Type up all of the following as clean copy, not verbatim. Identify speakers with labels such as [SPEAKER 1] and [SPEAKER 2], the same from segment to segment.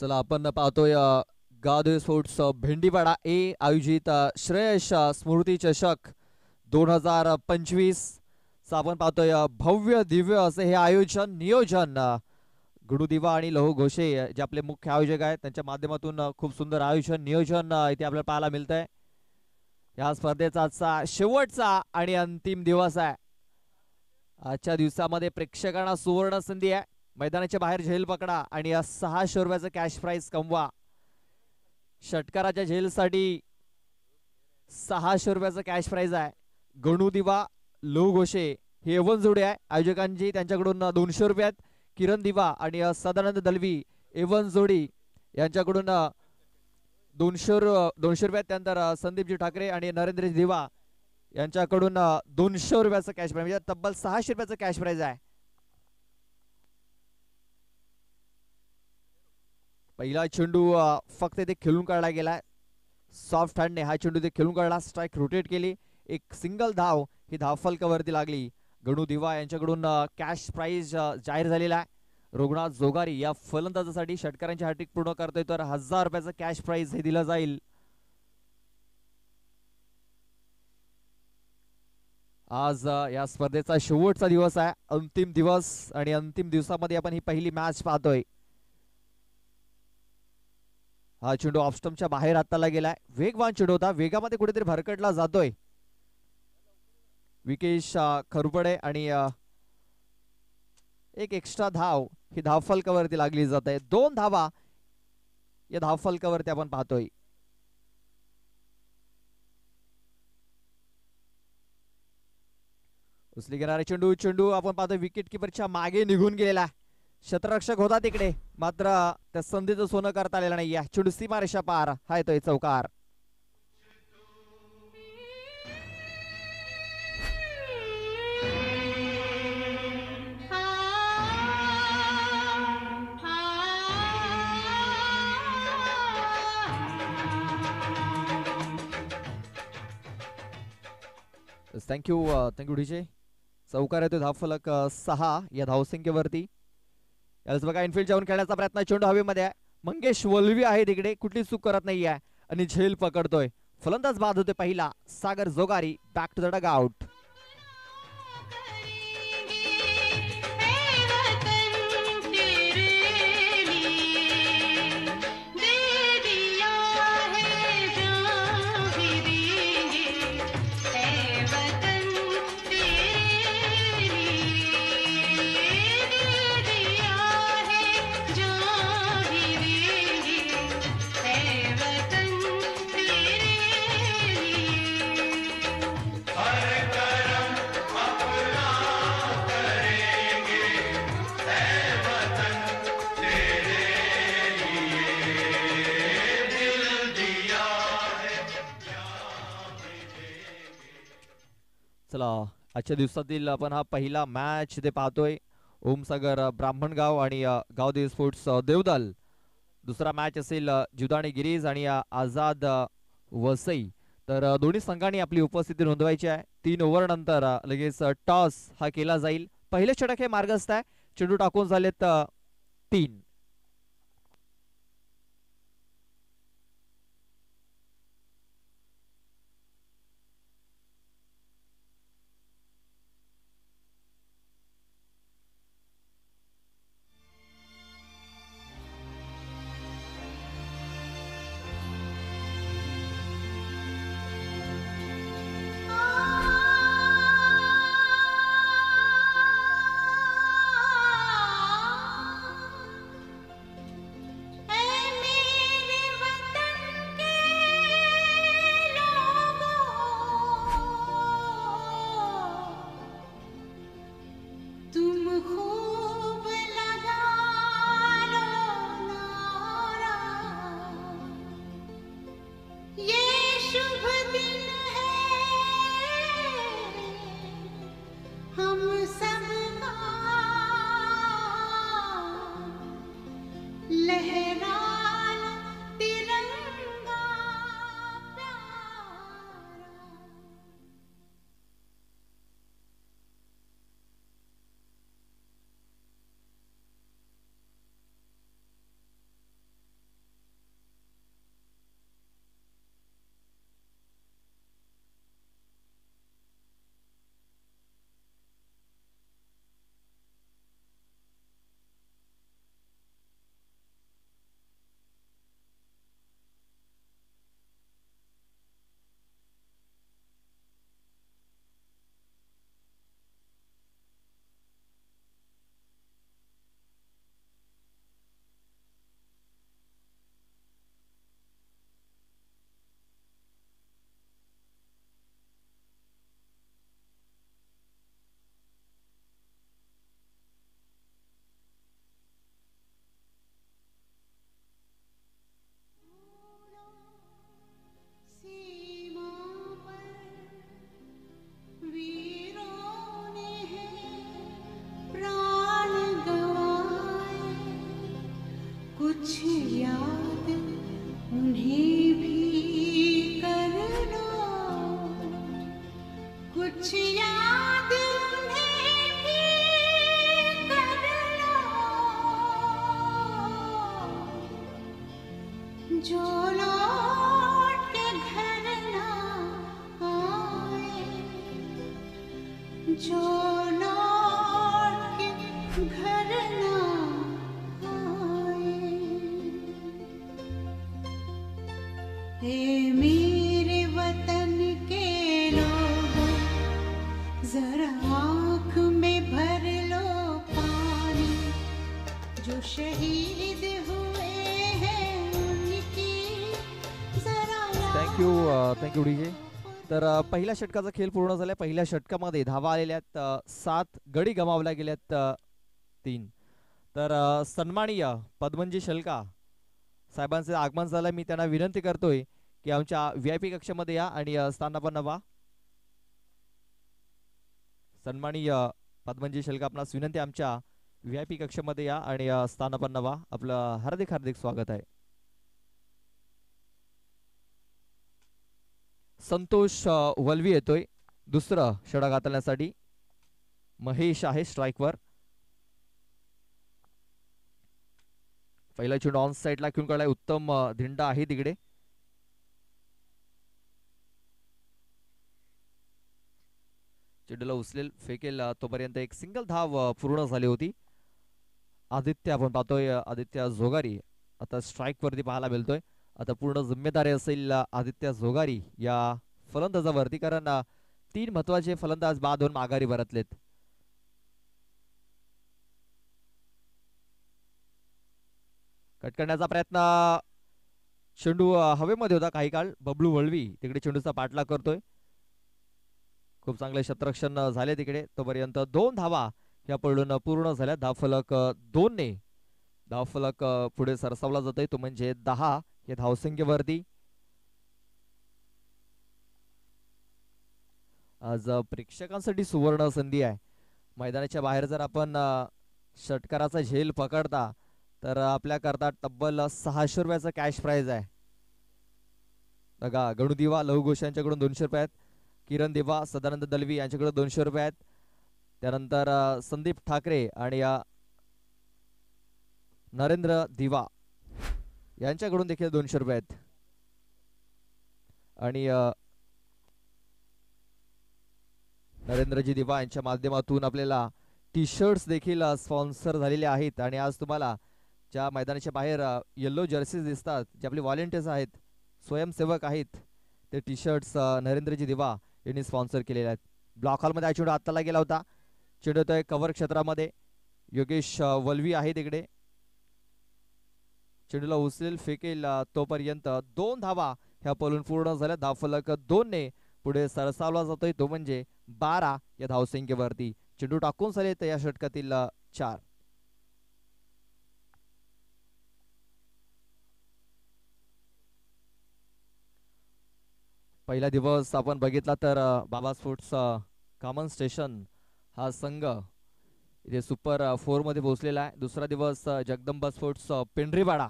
[SPEAKER 1] चला आपण पाहतोय गाव स्पोर्ट्स भेंडीपाडा ए आयोजित श्रेयश स्मृती चषक 2025 चा आपण पाहतोय भव्य दिव्य असे हे आयोजन नियोजन गुडुदिवा आणि लहू घोषे जे आपले मुख्य आयोजक आहेत त्यांच्या माध्यमातून खूप सुंदर आयोजन नियोजन इथे आपल्याला पाहायला मिळतंय। या स्पर्धेचा आजचा शेवटचा आणि अंतिम दिवस आहे। आजच्या दिवसामध्ये प्रेक्षकांना सुवर्ण संधी आहे। मैदानाच्या बाहेर झेल पकडा आणि 600 रुपयाचं कॅश प्राइज कमवा। षटकाराच्या झेलसाठी 600 रुपयाचं कॅश प्राइज आहे। गणुदिवा लहू घोषे हे एवन जोडी आहे। आयोजकांची त्यांच्याकडून 200 रुपयात किरण दिवा आणि सदानंद दलवी एवन जोडी यांच्याकडून 200 रुपयात। त्यानंतर संदीपजी ठाकरे आणि नरेंद्रजी दिवा यांच्याकडून 200 रुपयाचं कॅश प्राइज, म्हणजे तब्बल 600 रुपयाचं कॅश प्राइज आहे। पहिला चेंडू फक्त इथे खेळून काढला गेलाय। सॉफ्ट हँडने हा चेंडू इथे खेळून काढला, स्ट्राइक रोटेट केली, एक सिंगल धाव ही धाव फलकावरती लागली। गणू दिवा यांच्याकडून कॅश प्राइज जाहीर झालेला आहे। रघुनाथ जोगारी या फलंदाजासाठी षटकारांची हॅट्रिक पूर्ण करतोय तर 1000 रुपयाचं कॅश प्राइज हे दिलं जाईल। आज या स्पर्धेचा शेवटचा दिवस आहे, अंतिम दिवस, आणि अंतिम दिवसामध्ये आपण ही पहिली मॅच पाहतोय। हा चेंडू ऑफस्टंपच्या बाहेर हाताला गेलाय। वेगवान चेंडू होता, वेगामध्ये कुठेतरी भरकटला जातोय। विकेश खरपडे आणि एक एक्स्ट्रा धाव ही धावफलकावरती लागली जात आहे। 2 धावा या धावफलकावरती आपण पाहतोय। उचली घेणारे चेंडू आपण पाहतोय विकेट किपरच्या मागे निघून गेलेला। क्षेत्ररक्षक होता तिकडे, मात्र त्या संधीचं सोनं करता आलेलं नाही। चेंडू सीमारेषा पार, हा येतोय चौकार। Thank you DJ. चौकार येतोय, धावफलक 6 या धावसंख्येवरती। याच बघा इनफिल्ड जाऊन खेळण्याचा प्रयत्न, चेंडू हवेमध्ये आहे। मंगेश वलवी आहे तिकडे, कुठली चूक करत नाही आहे आणि झेल पकडतोय। फलंदाज बाद होते पहिला, Sagar Jogari back to the dugout. चला आजच्या दिवसातील आपण हा पहिला मॅच इथे पाहतोय। ओमसागर ब्राह्मणगाव आणि गावदेवी स्पोर्ट्स देवदल। दुसरा मॅच असेल जुदाणी गिरीज आणि आझाद वसई। तर दोन्ही संघांनी आपली उपस्थिती नोंदवायची आहे। 3 ओव्हर नंतर लगेच टॉस हा केला जाईल। पहिले षटक हे मार्गस्थ आहे, चेंडू टाकून झालेत 3।
[SPEAKER 2] जो लौट के घर ना आए, जो लौट के घर ना आए। ए मेरे वतन के लोगों, जरा आँख में भर लो पानी, जो शहीद हुए हैं उनकी जरा
[SPEAKER 1] थँक्यू डीजे. तर पहिल्या षटकाचा खेळ पूर्ण झालाय. पहिल्या षटकामध्ये धावा आलेल्या आहेत 7, गडी गमावल्या गेल्यात 3. तर सन्माननीय पद्मनजी शलका साहेबांचे आगमन झालं. मी त्यांना विनंती करतोय की आमच्या VIP कक्षामध्ये या आणि स्थानापन्न व्हा. सन्माननीय पद्मनजी शलका आपणास विनंती, आमच्या VIP कक्षामध्ये या आणि स्थानापन्न व्हा. आपलं हार्दिक हार्दिक स्वागत आहे. संतोष वलवी येतोय दुसरं षटक हाताळण्यासाठी. महेश आहे स्ट्राईकवर. पहिला चेंडू ऑन साइडला घेऊन काढलाय. उत्तम धिंडा आहे तिकडे. चेंडूला उचलेल, फेकेल तोपर्यंत एक सिंगल धाव पूर्ण झाली होती. आदित्य आपण पाहतोय, आदित्य जोगारी आता स्ट्राईक वरती पाहायला मिळतोय. आता पूर्ण जिम्मेदारी असेल आदित्य जोगारी या फलंदाजावरती, कारण 3 महत्वाचे फलंदाज बाद होऊन माघारी परतलेत. कट करण्याचा प्रयत्न, चेंडू हवेमध्ये होता काही काळ. बबलू वळवी तिकडे चेंडूचा पाठलाग करतोय. खूप चांगले क्षेत्ररक्षण झाले तिकडे. तोपर्यंत 2 धावा या पडून पूर्ण झाल्या. धावफलक 2 ने धावफलक पुढे सरसावला जातोय, तो म्हणजे 10 या धावसंख्येवरती. आज प्रेक्षकांसाठी सुवर्ण संधी आहे. मैदानाच्या बाहेर जर आपण षटकाराचा झेल पकडता तर आपल्या करता तब्बल 600 रुपयाचा कॅश प्राइज आहे. बघा, गणुदिवा लहू घोष यांच्याकडून 200 रुपये आहेत. किरण देवा, सदानंद दलवी यांच्याकडे 200 रुपये आहेत. त्यानंतर संदीप ठाकरे आणि नरेंद्र दिवा यांच्याकडून देखील 200 रुपये आहेत. आणि नरेंद्रजी दिवा यांच्या माध्यमातून आपल्याला टी-शर्ट्स देखील स्पॉन्सर झालेले आहेत. आणि आज तुम्हाला ज्या मैदानाच्या बाहेर येल्लो जर्सीज दिसतात, जे आपले व्हॉलेंटियर्स आहेत, स्वयंसेवक आहेत, ते टी-शर्ट्स नरेंद्रजी दिवा यांनी स्पॉन्सर केलेले आहेत. ब्लॉक हॉलमध्ये हा चेंडू आत्ताला गेला होता. चेंडू येतोय कव्हर क्षेत्रामध्ये. योगेश वलवी आहे तिकडे. चेंडूला उचलेल, फेकेल तोपर्यंत 2 धावा ह्या पळून पूर्ण झाल्या. धावफलक 2 ने पुढे सरसावला जातोय, तो म्हणजे 12 या धावसंख्येवरती. चेंडू टाकून झाले तर या षटकातील 4. पहिला दिवस आपण बघितला तर बाबा स्पोर्ट्स कॉमन स्टेशन हा संघ इथे सुपर 4 मध्ये पोहोचलेला आहे. दुसरा दिवस जगदंबा स्पोर्ट्स पेंढरीपाडा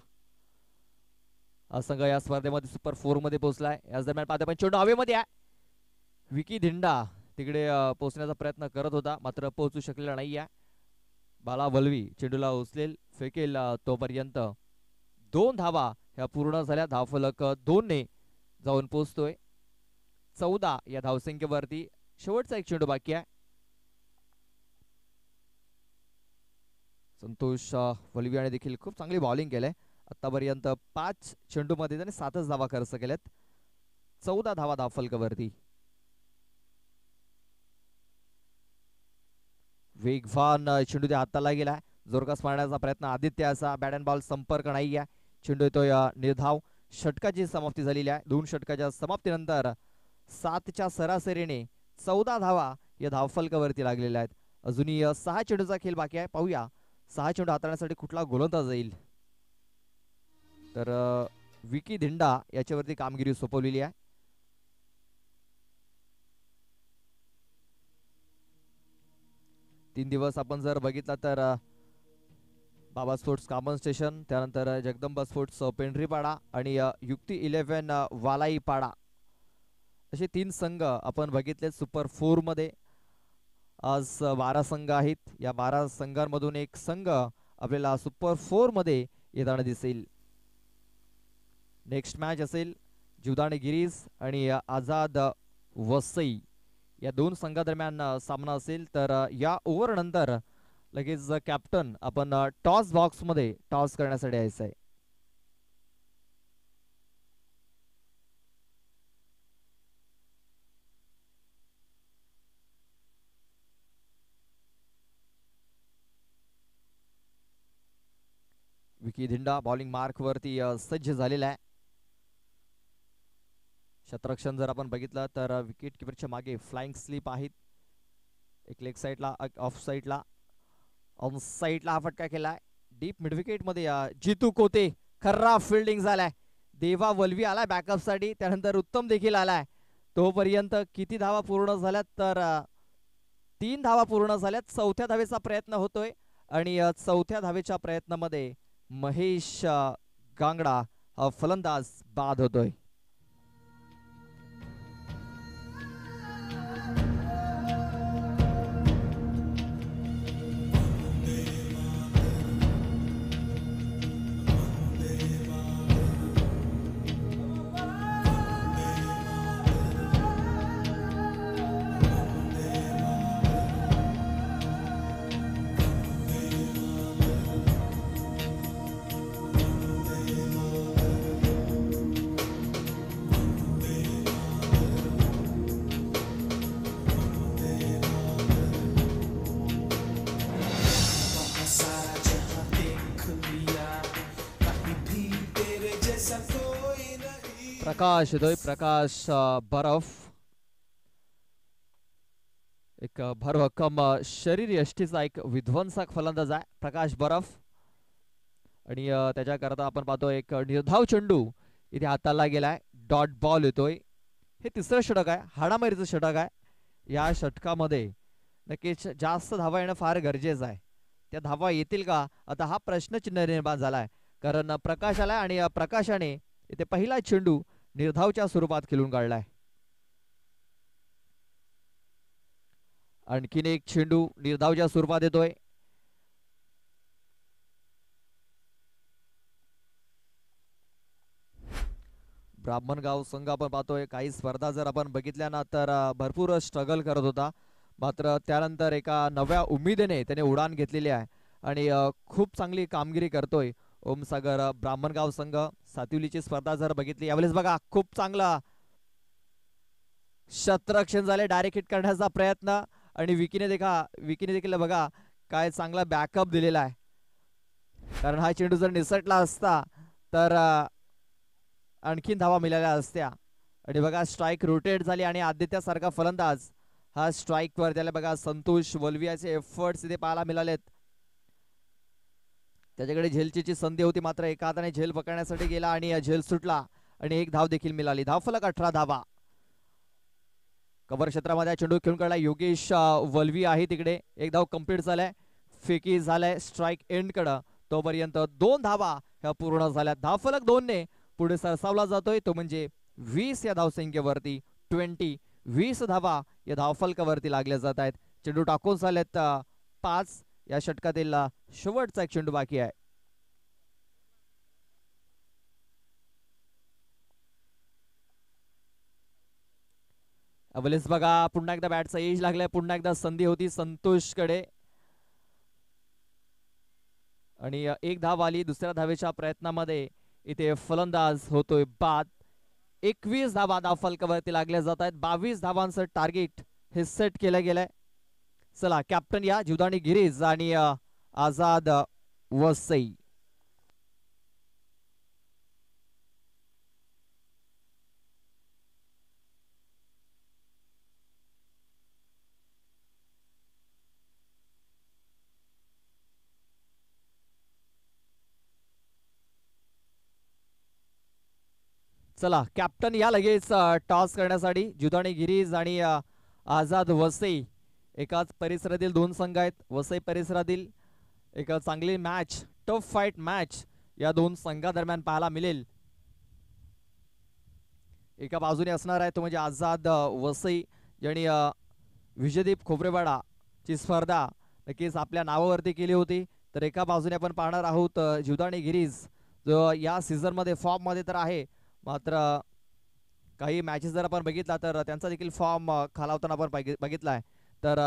[SPEAKER 1] हा संघ या स्पर्धेमध्ये सुपर 4 मध्ये पोहोचलाय. याच दरम्यान पाहतो आपण चेंडू हवेमध्ये आहे. विकी धिंडा तिकडे पोहोचण्याचा प्रयत्न करत होता, मात्र पोहोचू शकलेला नाही आहे. बाला वलवी चेंडूला उचलेल, फेकेल तोपर्यंत 2 धावा ह्या पूर्ण झाल्या. धावफलक 2 ने जाऊन पोहोचतोय 14 या धावसंख्येवरती. शेवटचा एक चेंडू बाकी आहे. संतोष वलवी देखील खूप चांगली बॉलिंग केलंय. आतापर्यंत 5 चेंडूमध्ये त्याने 7च धावा खर्च केल्यात. 14 धावा धावफलकावरती. वेगवान चेंडू त्या हाताला गेलाय. जोरकस मारण्याचा प्रयत्न आदित्याचा. बॅट अँड बॉल संपर्क नाही आहे. चेंडू येतोय निर्धाव. षटकाची समाप्ती झालेली आहे. 2 षटकाच्या समाप्तीनंतर 7च्या सरासरीने 14 धावा या धावफलकावरती लागलेल्या आहेत. अजूनही 6 चेंडूचा खेळ बाकी आहे. पाहूया 6 चेंडू हाताळण्यासाठी कुठला गोलंदाज जाईल. तर विकी धिंडा याच्यावरती कामगिरी सोपवलेली आहे. तीन दिवस आपण जर बघितला तर बाबा स्पोर्ट्स कॉमन स्टेशन, त्यानंतर जगदंबा स्पोर्ट्स पेंढरीपाडा आणि युक्ती 11 वालाईपाडा असे 3 संघ आपण बघितले सुपर 4 मध्ये. आज 12 संघ आहेत. या 12 संघांमधून एक संघ आपल्याला सुपर 4 मध्ये येताना दिसेल. नेक्स्ट मॅच असेल जीवदानी गिरीज आणि आझाद वसई या दोन संघादरम्यान सामना असेल. तर या ओव्हर नंतर लगेच कॅप्टन आपण टॉस बॉक्स मध्ये टॉस करण्यासाठी यायचं आहे. विकी धिंडा बॉलिंग मार्क वरती सज्ज झालेला आहे. शतरक्षण जर आपण बघितलं तर विकेट किपरच्या मागे फ्लाइंग स्लीप आहेत. एक लेग साईडला ऑफ साईडला ऑन साईडला हा फटका केलाय. डीप मिड विकेट मध्ये जितू कोते खर्रा फिल्डिंग झालाय. देवा वल्वी आलाय बॅकअप साठी. त्यानंतर उत्तम देखील आलाय. तोपर्यंत किती धावा पूर्ण झाल्यात तर 3 धावा पूर्ण झाल्यात. चौथ्या धावेचा प्रयत्न होतोय आणि चौथ्या धावेच्या प्रयत्नामध्ये महेश गांगडा हा फलंदाज बाद होतोय. प्रकाश येतोय. प्रकाश बरफ एक भरभक्कम शरीर यष्टीचा एक विध्वंसक फलंदाज आहे प्रकाश बरफ. आणि त्याच्याकरता आपण पाहतो एक निर्धाव चेंडू इथे हाताला गेलाय. डॉट बॉल येतोय. हे तिसरं षटक आहे. हाणामारीचं षटक आहे. या षटकामध्ये नक्कीच जास्त धावा येणं फार गरजेचं आहे. त्या धावा येतील का आता हा प्रश्नचिन्ह निर्माण झालाय. कारण प्रकाश आलाय आणि प्रकाशाने इथे पहिला चेंडू निर्धावच्या स्वरूपात खेळून काढलाय. आणखीन एक चेंडू निर्धावच्या स्वरूपात येतोय. ब्राह्मणगाव संघ आपण पाहतोय काही स्पर्धा जर आपण बघितल्या ना तर भरपूर स्ट्रगल करत होता. मात्र त्यानंतर एका नव्या उमेदीने त्याने उडान घेतलेली आहे आणि खूप चांगली कामगिरी करतोय. ओमसागर ब्राह्मणगाव संघ सातिवलीची स्पर्धा जर बघितली यावेळेस बघा खूप चांगला शतरक्षण झाले. डायरेक्ट हिट करण्याचा प्रयत्न आणि विकीने देखील बघा काय चांगला बॅकअप दिलेला आहे. कारण हा चेंडू जर निसटला असता तर आणखीन धावा मिळाल्या असत्या. आणि बघा स्ट्राईक रोटेट झाली आणि आदित्यासारखा फलंदाज हा स्ट्राईक वर त्याला बघा संतोष वल्वियाचे एफर्ट्स इथे पाहायला मिळालेत. त्याच्याकडे झेलची संधी होती मात्र एका हाताने झेल पकडण्यासाठी गेला आणि झेल सुटला आणि एक धाव देखील मिळाली. धावफलक 18 धावा. कव्हर क्षेत्रामध्ये चेंडू खेळून काढला. योगेश वल्वी आहे तिकडे. एक धाव कंप्लीट झालाय. फेकी झालाय स्ट्राईक एंड कडे. तोपर्यंत 2 धावा ह्या पूर्ण झाल्या. धावफलक 2 ने पुढे सरसावला जातोय तो म्हणजे 20 या धावसंख्येवरती 20 धावा या धावफलकावरती लागल्या जात आहेत. चेंडू टाकून झालेत 5. या षटकातील शेवटचा एक चेंडू बाकी आहे. अवलेस बघा पुन्हा एकदा बॅटचा एज लागलाय. पुन्हा एकदा संधी होती संतोष कडे आणि एक धाव आली. दुसऱ्या धावेच्या प्रयत्नामध्ये इथे फलंदाज होतोय बाद. 21 धावा धावफलकावरती लागल्या जात आहेत. 22 धावांचं टार्गेट हे सेट केलं गेलंय. चला कॅप्टन या जीवदानी गिरीज आणि आझाद वसई. चला कॅप्टन या लगेच टॉस करण्यासाठी. जीवदानी गिरीज आणि आझाद वसई एकाच परिसरातील 2 संघ आहेत. वसई परिसरातील एक चांगली मॅच टफ फाईट मॅच या 2 संघादरम्यान पाहायला मिळेल. एका बाजूने असणार आहे तो म्हणजे आझाद वसई यांनी विजयदीप खोबरेवाडा ची स्पर्धा नक्कीच आपल्या नावावरती केली होती. तर एका बाजूने आपण पाहणार आहोत जीवदानी गिरीज जो या सीझन मध्ये फॉर्म मध्ये तर आहे, मात्र काही मॅचेस जर आपण बघितला तर त्यांचा देखील फॉर्म खालावताना आपण बघितलाय. तर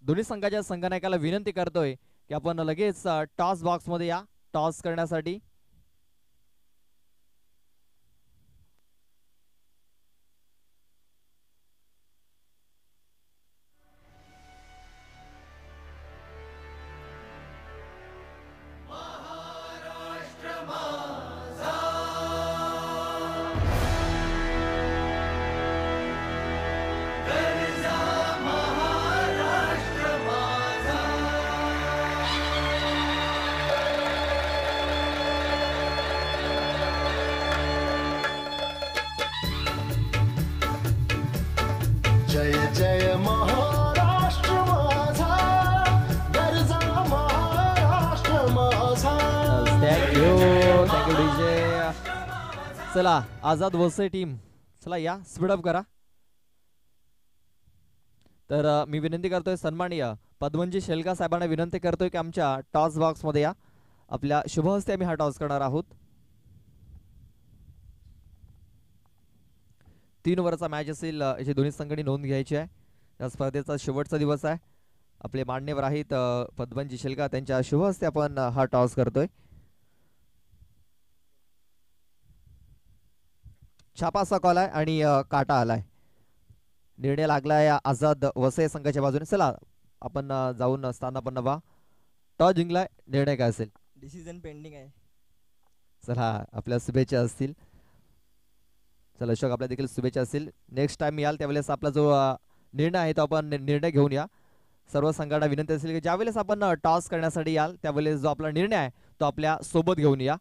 [SPEAKER 1] दोन्ही संघाच्या संघनायकाला विनंती करतोय की आपण लगेच टॉस बॉक्स मध्ये या टॉस करण्यासाठी.
[SPEAKER 3] जय जय महाराष्ट्र माझा, गरजा महाराष्ट्र माझा.
[SPEAKER 1] Thank you DJ. चला आझाद वसई टीम, चला या स्पीडअप करा. तर मी विनंती करतोय सन्माननीय पद्मनजी शेलका साहेबांना विनंती करतोय की आमच्या टॉस बॉक्स मध्ये या. आपल्या शुभ हस्ते आम्ही हा टॉस करणार आहोत. 3 ओव्हरचा मॅच असेल, याची दोन्ही संघांनी नोंद घ्यायची आहे. या स्पर्धेचा शेवटचा दिवस आहे. आपले मान्यवर आहेत पद्मनजी शेलका, त्यांच्या शुभ हस्ते आपण हा टॉस करतोय. छापासा कॉल आहे आणि काटा आलाय. निर्णय लागलाय आझाद वसई संघाच्या बाजूने. चला आपण जाऊन स्थानापन्न व्हा. टॉस जिंकलाय, निर्णय काय असेल?
[SPEAKER 4] डिसिजन पेंडिंग आहे.
[SPEAKER 1] चला आपल्या शुभेच्छा असतील. चला अशोक, आपल्या देखील शुभेच्छा असतील. नेक्स्ट टाइम याल त्यावेळेस आपला जो निर्णय आहे तो आपण निर्णय घेऊन या. सर्व संघांना विनंती असेल की ज्यावेळेस आपण टॉस करण्यासाठी याल त्यावेळेस जो आपला निर्णय आहे तो आपल्या सोबत घेऊन या.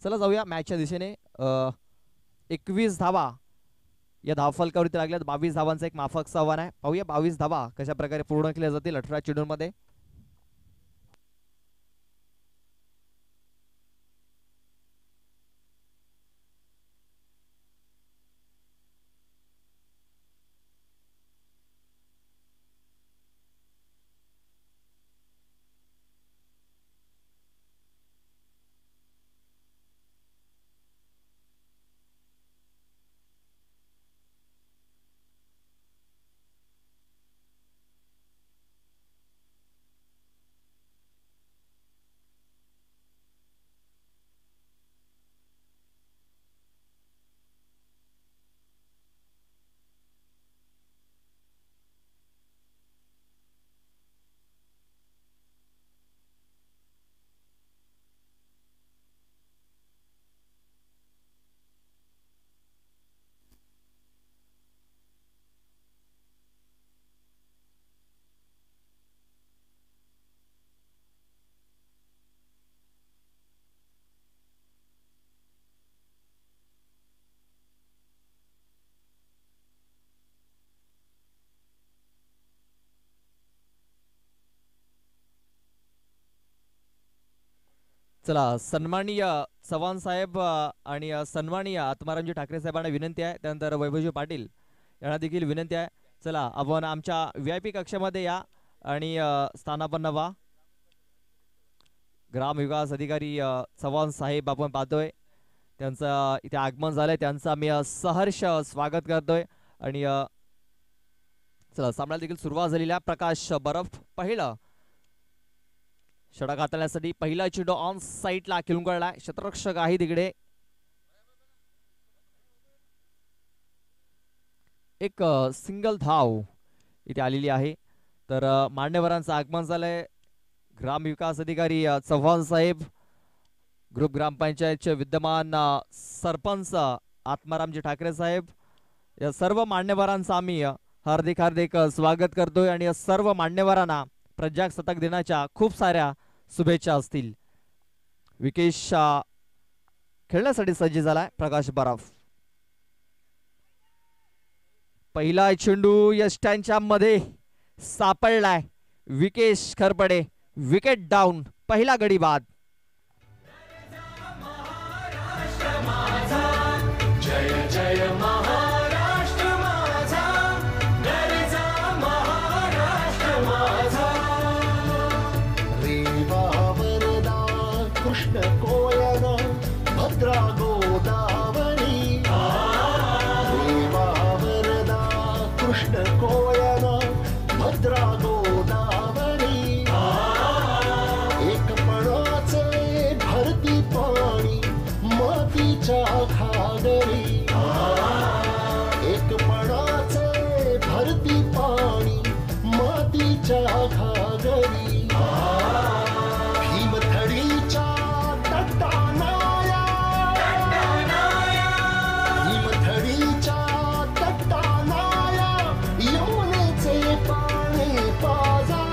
[SPEAKER 1] चला जाऊया मॅचच्या दिशेने. 21 धावा या धावफलकावरती लागल्यात. 22 धावांचं एक माफकचं आव्हान आहे. पाहूया 22 धावा कशा प्रकारे पूर्ण केल्या जातील 18 चेंडूंमध्ये. चला सन्माननीय चव्हाण साहेब आणि सन्माननीय आत्मारामजी ठाकरे साहेबांना विनंती आहे. त्यानंतर वैभवजी पाटील यांना देखील विनंती आहे. चला आपण आमच्या VIP कक्षामध्ये या आणि स्थानापन्न व्हा. ग्राम विकास अधिकारी चव्हाण साहेब आपण पाहतोय, त्यांचं इथे आगमन झालंय. त्यांचं आम्ही सहर्ष स्वागत करतोय. आणि चला सामन्याला देखील सुरुवात झालेली आहे. प्रकाश बरफ पहिलं षटक हाताळण्यासाठी पहिला चेंडू ऑन साईडला खेळून काढलाय. क्षेत्ररक्षक आहे तिकडे. एक सिंगल धाव इथे आलेली आहे. तर मान्यवरांचं आगमन झालंय. ग्राम विकास अधिकारी चव्हाण साहेब, ग्रुप ग्रामपंचायतचे विद्यमान सरपंच आत्मारामजी ठाकरे साहेब, या सर्व मान्यवरांचं आम्ही हार्दिक हार्दिक स्वागत करतोय. आणि सर्व मान्यवरांना प्रजासत्ताक दिनाच्या खूप साऱ्या शुभेच्छा असतील. विकेश खेळण्यासाठी सज्ज झालाय. प्रकाश बराफ पहिला चेंडू यष्टांच्या मध्ये सापडलाय. Vikesh Kharpade wicket down. पहिला गडी बाद.
[SPEAKER 3] जय जय महाराष्ट्र माझा, गरजा महाराष्ट्र माझा. रेवा वरदा कृष्ण कोयना सागरी एकपणाचे भरती पाणी मातीच्या घागरी भीमथडीच्या तटानाया भीमथडीच्या तटानाया यमुनेचे पाणी पाजा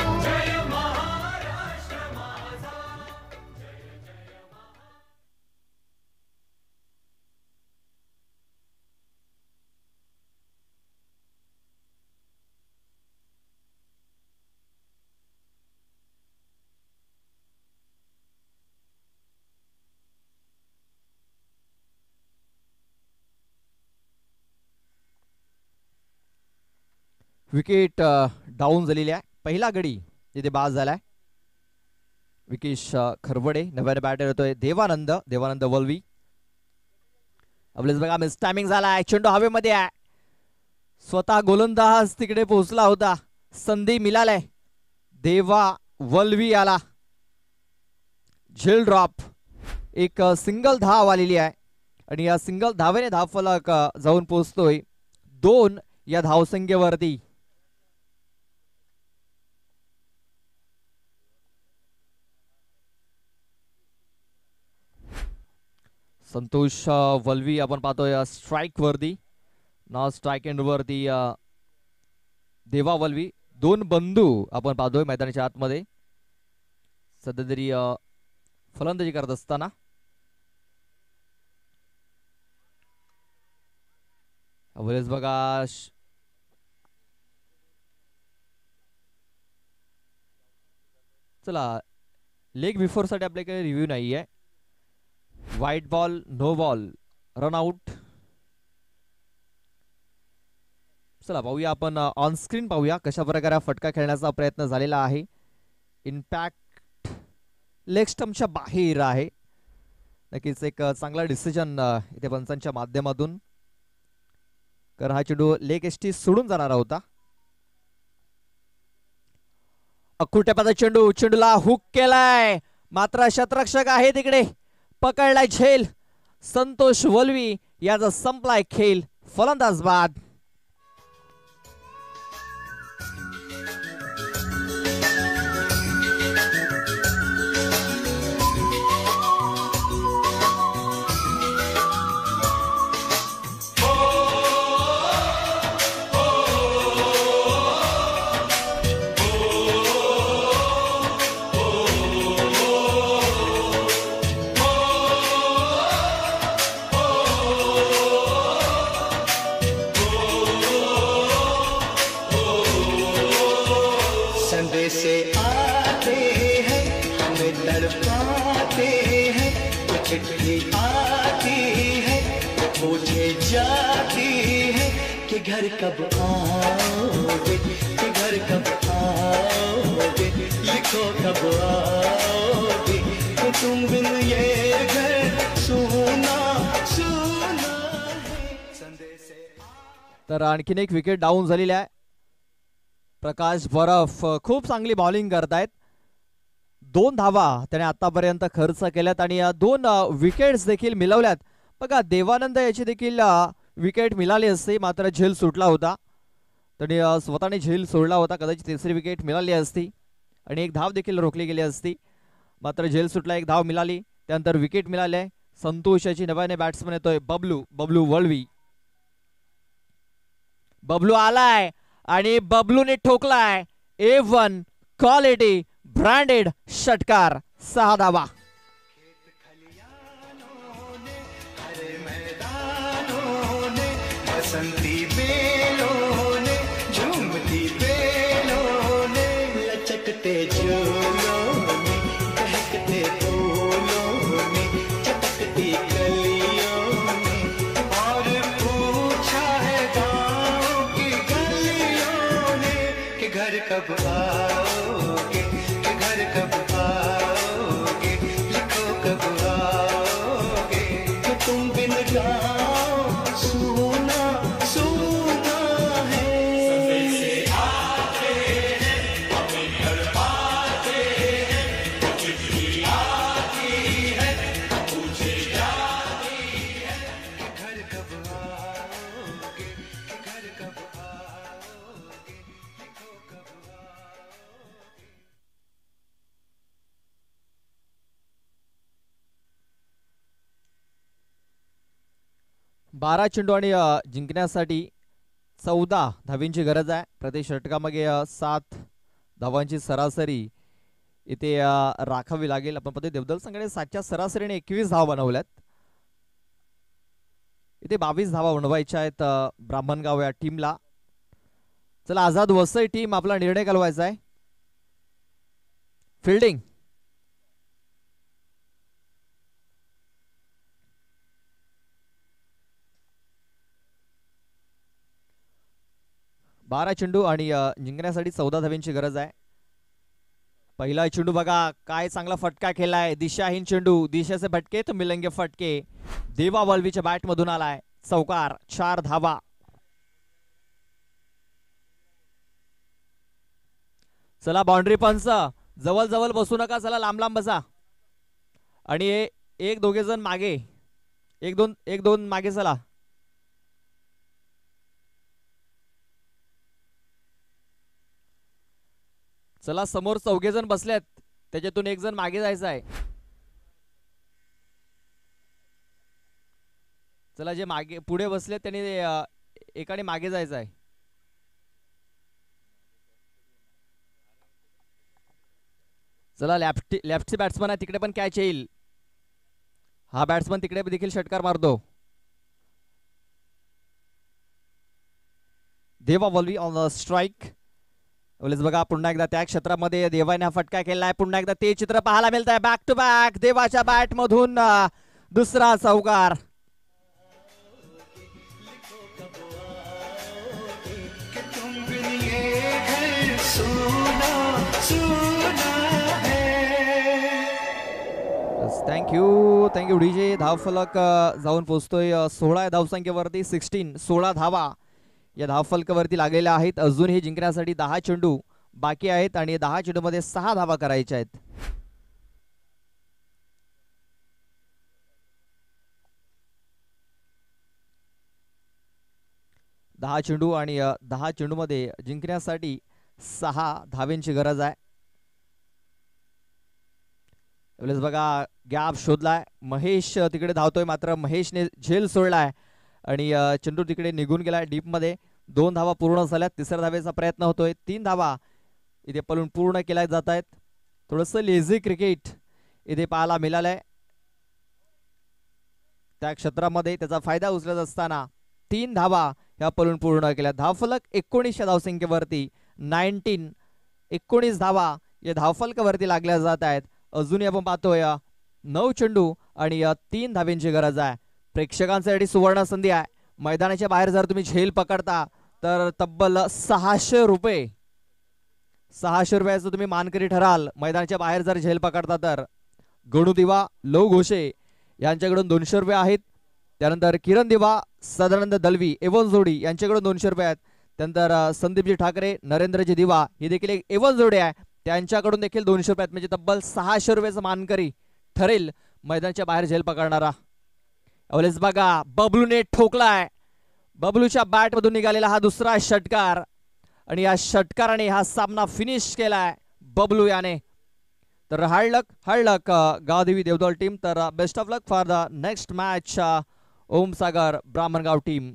[SPEAKER 1] विकेट डाऊन झालेली आहे. पहिला गडी तिथे बाद झालाय. विकेश खरवडे नव्याने बॅटर येतोय देवानंद वल्वी. आपल्याच बघा मिस टायमिंग झालाय. चेंडू हवेमध्ये आहे. स्वतः गोलंदाज तिकडे पोहोचला होता. संधी मिळालाय. देवा वल्वी आला. झेल ड्रॉप. एक सिंगल धाव आलेली आहे आणि या सिंगल धावेने धावफलक जाऊन पोहोचतोय 2 या धावसंख्येवरती. संतोष वल्वी आपण पाहतोय स्ट्राइक वरती. नाव स्ट्राइक एंड वरती देवा वल्वी. 2 बंधू आपण पाहतोय मैदानाच्या आतमध्ये सध्या तरी फलंदाजी करत असताना. अवलेच बघा चला लेग बिफोर साठी आपल्याकडे रिव्ह्यू नाही आहे. White ball no ball run out. चला पाहूया आपण ऑन स्क्रीन पाहूया कशा प्रकारे फटका खेळण्याचा प्रयत्न झालेला आहे. इम्पॅक्ट लेग स्टंपच्या बाहेर आहे. नक्कीच एक चांगला डिसिजन इथे पंचांच्या माध्यमातून, कारण हा चेंडू लेग एसटी सोडून जाणार होता. अकुट्यापाचा चेंडूला हुक केलाय मात्र शतरक्षक आहे तिकडे. पकडलाय झेल. संतोष वल्वी याचा संपलाय खेळ. फलंदाज बाद.
[SPEAKER 3] से आते हैं हमें तड़पाते हैं. तो चिट्ठी आती है तो पूछे जाती है कि घर कब आओगे, कि घर कब आओगे, लिखो कब आओगे, कि तुम बिन ये घर सुना सुना है. संदेश
[SPEAKER 1] तर आणखीन एक विकेट डाऊन झालेली आहे. प्रकाश बरफ खूप चांगली बॉलिंग करतायत. 2 धावा त्याने आतापर्यंत खर्च केल्यात आणि 2 विकेट्स देखील मिळवल्यात. बघा देवानंद याची देखील विकेट मिळाली असती मात्र झेल सुटला होता. त्याने स्वतःने झेल सोडला होता. कदाचित 3री विकेट मिळाली असती आणि 1 धाव देखील रोखली गेली असती मात्र झेल सुटला. 1 धाव मिळाली. त्यानंतर विकेट मिळाले. संतोष याची नव्याने बॅट्समन येतोय बबलू वळवी. बबलू आलाय आणि बबलूने ठोकलाय A1 क्वालिटी ब्रँडेड षटकार. 6 धावा.
[SPEAKER 3] बसंती बेलों ने झूमती बेलों ने लचकते झूलों ने बहकते फूलों ने चटकती गलियों ने और पूछा है गाँव की गलियों ने कि घर कब आओगे, कि घर कब आओगे, लिखो कब आओगे, कि तुम बिन गाँव सुना सुना है. से आते हैं हमें तड़पाते हैं, चिट्ठी आती है पूछे जाती है कि घर
[SPEAKER 1] 12 चेंडू आणि जिंकण्यासाठी 14 धावींची गरज आहे. प्रति षटकामागे 7 धावांची सरासरी इथे राखावी लागेल. आपण पद्धती देवदल संघाने 7च्या सरासरीने 21 धावा बनवल्यात. इथे 22 धावा बनवायच्या आहेत ब्राह्मणगाव या टीमला. चला आझाद वसई टीम आपला निर्णय घालवायचा आहे. फिल्डिंग बारा चेंडू आणि जिंकण्यासाठी 14 धाव्यांची गरज आहे. पहिला चेंडू बघा काय चांगला फटका केलाय. दिशाहीन चेंडू, दिशेचे फटके तो मिलेंगे फटके. देवा वल्वीच्या बॅट मधून आलाय चौकार. 4 धावा. चला बाउंड्री पंच जवळ जवळ बसू नका. चला लांब लांब बसा. आणि एक दोघे जण मागे. एक दोन मागे चला. चला समोर 4 जण बसलेत त्याच्यातून 1 जण मागे जायचं आहे. चला जे मागे पुढे बसले त्यांनी एकाने मागे जायचं आहे. चला लेफ्टची बॅट्समन आहे तिकडे पण कॅच येईल. हा बॅट्समन तिकडे देखील षटकार मारतो. देवा वल्वी ऑन स्ट्राइक. बघा पुन्हा एकदा त्या क्षेत्रामध्ये देवाने हा फटका केलाय. पुन्हा एकदा ते चित्र पाहायला मिळत आहे. बॅक टू बॅक देवाच्या बॅट मधून दुसरा चौकार. Thank you DJ. धावफलक जाऊन पोहोचतोय 16 धावसंख्येवरती. 16 धावा या धावफलकावरती लागलेल्या आहेत. अजूनही जिंकण्यासाठी 10 चेंडू बाकी आहेत आणि 10 चेंडू मध्ये 6 धावा करायच्या आहेत. दहा चेंडू आणि 10 चेंडू मध्ये जिंकण्यासाठी 6 धावेंची गरज आहे. बघा गॅप शोधलाय. महेश तिकडे धावतोय मात्र महेशने झेल सोडलाय आणि चेंडू तिकडे निघून गेलाय डीप मध्ये. 2 धावा पूर्ण झाल्यात. तिसऱ्या धावेचा प्रयत्न होतोय. 3 धावा इथे पळून पूर्ण केल्या जात आहेत. थोडस लेझी क्रिकेट इथे पाहायला मिळालंय. त्या क्षेत्रामध्ये त्याचा फायदा उचलत असताना 3 धावा ह्या पळून पूर्ण केल्या. धावफलक 19 धावसंख्येवरती 19 धावा या धावफलकावरती लागल्या जात आहेत. अजूनही आपण पाहतोय 9 चेंडू आणि 3 धावेंची गरज आहे. प्रेक्षकांसाठी सुवर्ण संधी आहे. मैदानाच्या बाहेर जर तुम्ही झेल पकडता तर तब्बल 600 रुपये 600 रुपयाचं तुम्ही मानकरी ठराल. मैदानाच्या बाहेर जर झेल पकडता तर गणू दिवा लव घोषे यांच्याकडून 200 रुपये आहेत. त्यानंतर किरण दिवा सदानंद दलवी एवन जोडी यांच्याकडून 200 रुपये आहेत. त्यानंतर संदीपजी ठाकरे नरेंद्रजी दिवा ही देखील एक एवन जोडी आहे त्यांच्याकडून देखील 200 रुपये आहेत. म्हणजे तब्बल 600 रुपयाचं मानकरी ठरेल मैदानाच्या बाहेर झेल पकडणारा. अवलेस बघा बबलूने ठोकलाय. बबलूच्या बॅट मधून निघालेला हा दुसरा षटकार आणि या षटकाराने हा सामना फिनिश केलाय बबलू याने. तर hard luck Gavdevi Devdal team. तर best of luck for the next match Om Sagar Brahmangaon team.